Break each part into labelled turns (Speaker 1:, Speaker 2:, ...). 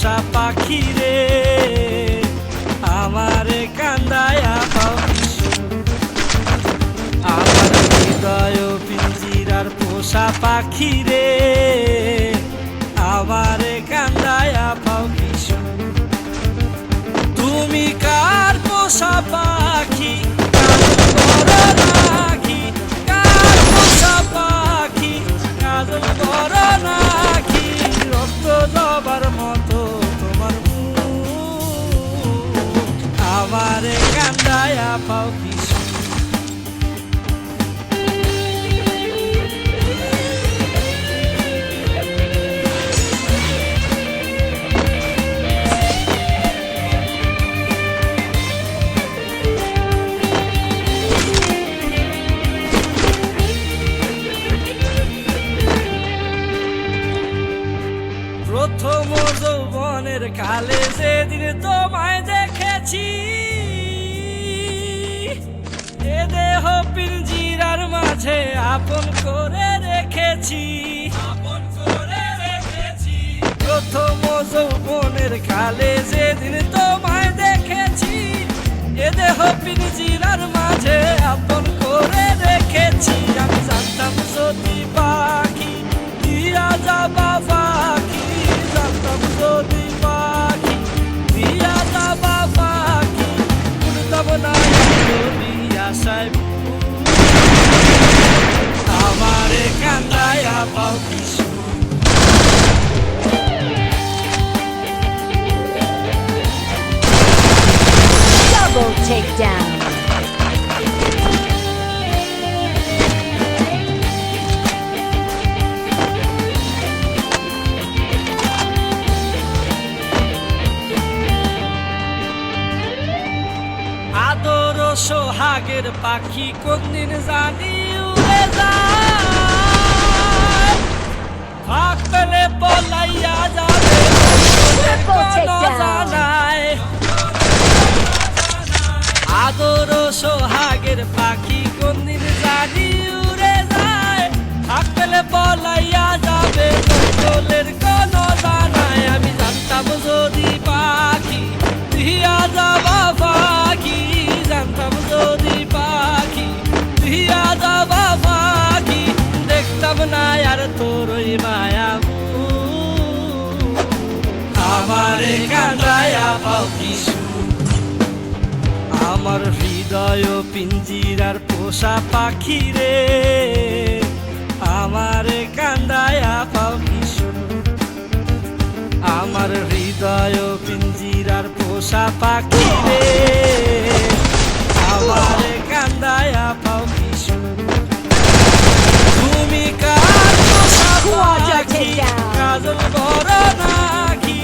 Speaker 1: পোষা পাখি রে আমারে কান্দায়া পাও আমার হৃদয় পিঞ্জিরার পোষা পাখি রে আমারে কান্দায়া পাও কিশোর তুমি কার পোষা পাখি আমারে কান্দায়া পাও কিশোর প্রথম যৌবনের কালে যেদিন তোমায় দেখেছি এ দেহ পিঞ্জিরার মাঝে আপন করে রেখেছি প্রথম যৌবনের কালে যেদিন তোমায় দেখেছি এ দেহ পিঞ্জিরার মাঝে আপন করে রেখেছি আমি জানতাম যদি পাখি দিয়া যাবা পাখি জানতাম যদি পাখি দিয়া যাবা পাখি উড়তাম না যদি আশায় আমারে কান্দায়া পাও কিশোর
Speaker 2: Double takedown.
Speaker 1: আদর সোহাগের পাখি কোনদিন জানি উড়ে যায় ফাঁক পেলে পলাইয়া যাবে জানায় আদর সোহাগের পাখি কোনদিন জানি উড়ে যায় ফাঁক পেলে পলাইয়া যাবে জঙ্গলের কোন জানায় আমি জানতাম যদি পাখি দিয়া যাবা পাখি জানতাম যদি পাখি দিয়া যাবা পাখি দেখতাম না আর তোর ওই মায়া আমারে কান্দায়া পাও কিশোর আমার হৃদয় পিঞ্জিরার পোষা পাখি রে আমারে কান্দায়া পাও কিশোর আমার হৃদয় পিঞ্জিরার পোষা পাখি রে আমারে কান্দায়া পাও কিশোর তুমি কার পোষা পাখি কাজল বড় নাকি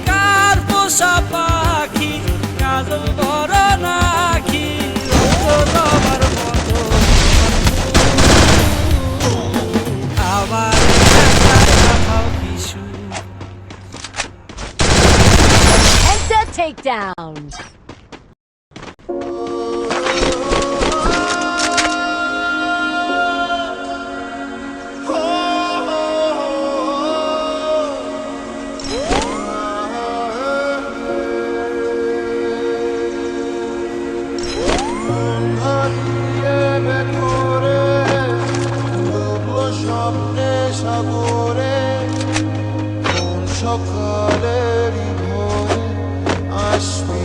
Speaker 1: কার পোষা পাখি কাজল বড় নাকি তোমার মতো আমারে কান্দায়া পাও কিশোর
Speaker 2: Enter takedown.
Speaker 3: সকালেরই ভোরে আসবি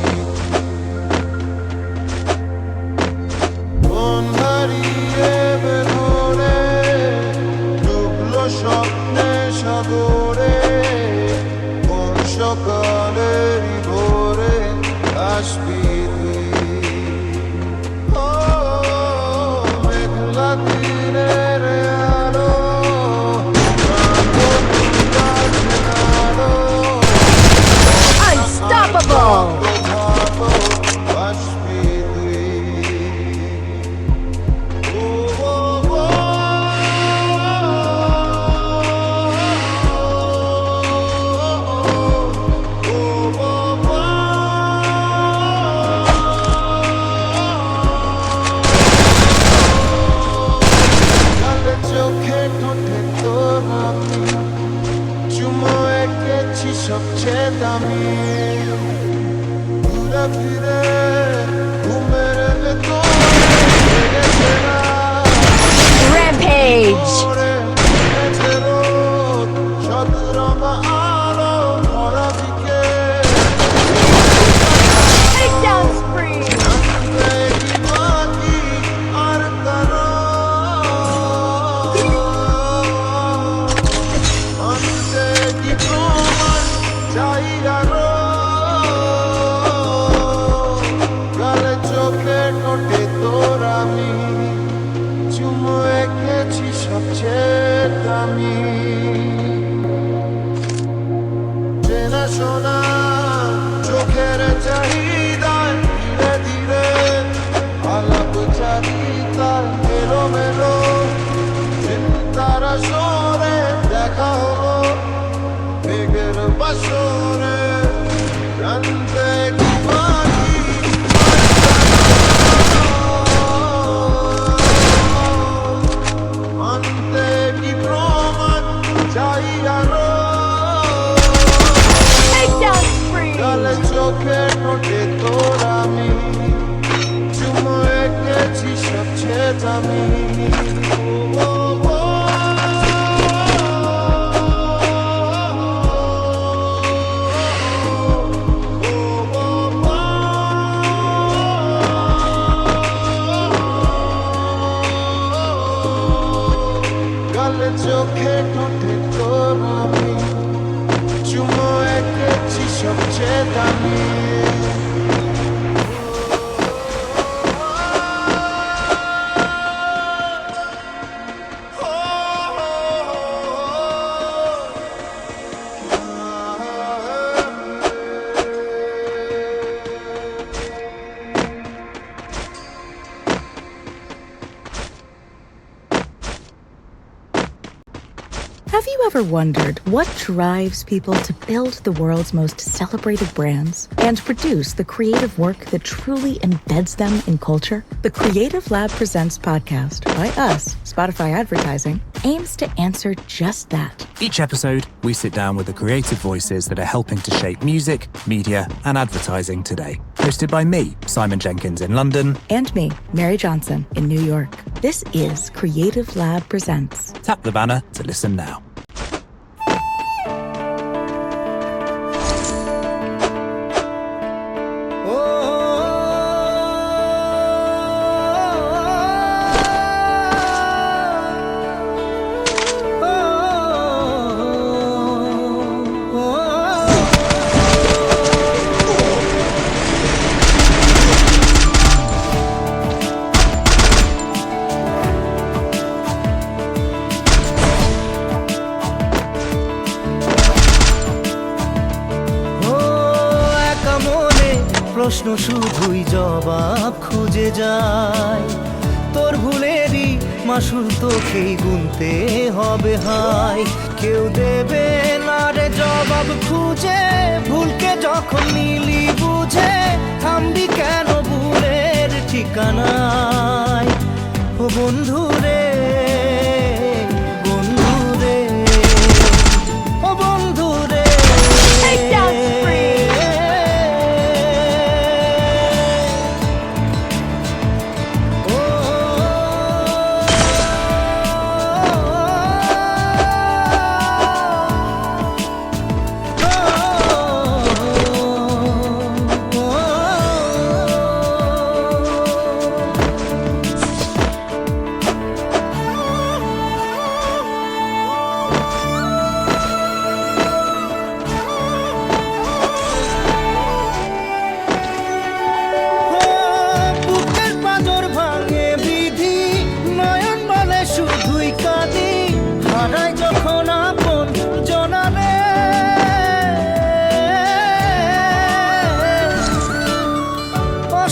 Speaker 3: মন হারিয়ে বেঘরে ডুবলো স্বপ্নে সাগরে কোন সকালেরই ভোরে আসবি ও মেঘলা দিনের আলো
Speaker 2: Unstoppable.
Speaker 3: সবচেয়ে দামি ঘুরে ফিরে ঘুমের ভেতর লেগেছে না
Speaker 2: Rampage!
Speaker 3: ওরে মেঘেছে রোদ শতরঙা আলো ভরা বিকেল
Speaker 2: Takedown spree!
Speaker 3: জানতে কি বাকি আর কারো আনতে কি প্রমাণ চাই আরো গালে চোখে ঠোঁটে তোর আমি চুমো এঁকেছি সবচেয়ে দামি চেনা শোনা চোখের চাহিদায় ধীরে ধীরে আলাপ চারিতার মেলো মেলো চিন্তার সরে দেখা হলো মেঘের বাসরে জানতে কি বাকি আনতে কি প্রমাণ চাই আরো
Speaker 2: Takedown spree!
Speaker 3: গালে চোখে ঠোঁটে তোর আমি চুমো এঁকেছি সবচেয়ে দামি ও, ও, ও, গালে চোখে ঠোঁটে তোর আমি চুমো এঁকেছি সবচেয়ে দামি
Speaker 4: Have you ever wondered what drives people to build the world's most celebrated brands and produce the creative work that truly embeds them in culture? The Creative Lab Presents podcast by us, Spotify Advertising, aims to answer just that.
Speaker 5: Each episode, we sit down with the creative voices that are helping to shape music, media, and advertising today. Hosted by me, Simon Jenkins in London.
Speaker 4: And me, Mary Johnson, in New York. This is Creative Lab Presents.
Speaker 5: Tap the banner to listen now.
Speaker 6: প্রশ্ন শুধুই জবাব খুঁজে যায় তোর ভুলেরই মাসুল তোকেই গুনতে হবে হাই কেউ দেবে না রে জবাব খুঁজে ভুলকে যখন নিলি বুঝে থামবি কেন ভুলের ঠিকানায় ও বন্ধু রে বন্ধু রে ও বন্ধু রে
Speaker 2: Takedown spree!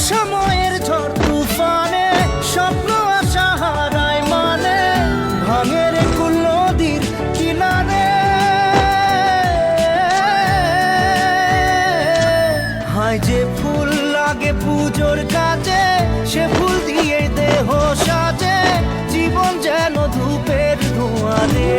Speaker 6: সময়ের ঝড় তুফানে স্বপ্ন আশা হারায় মানে ভাঙের কুল নদীর কিনারে হায় যে ফুল লাগে পুজোর কাজে সে ফুল দিয়ে দেহ সাজে জীবন যেন ধূপের ধোঁয়ারে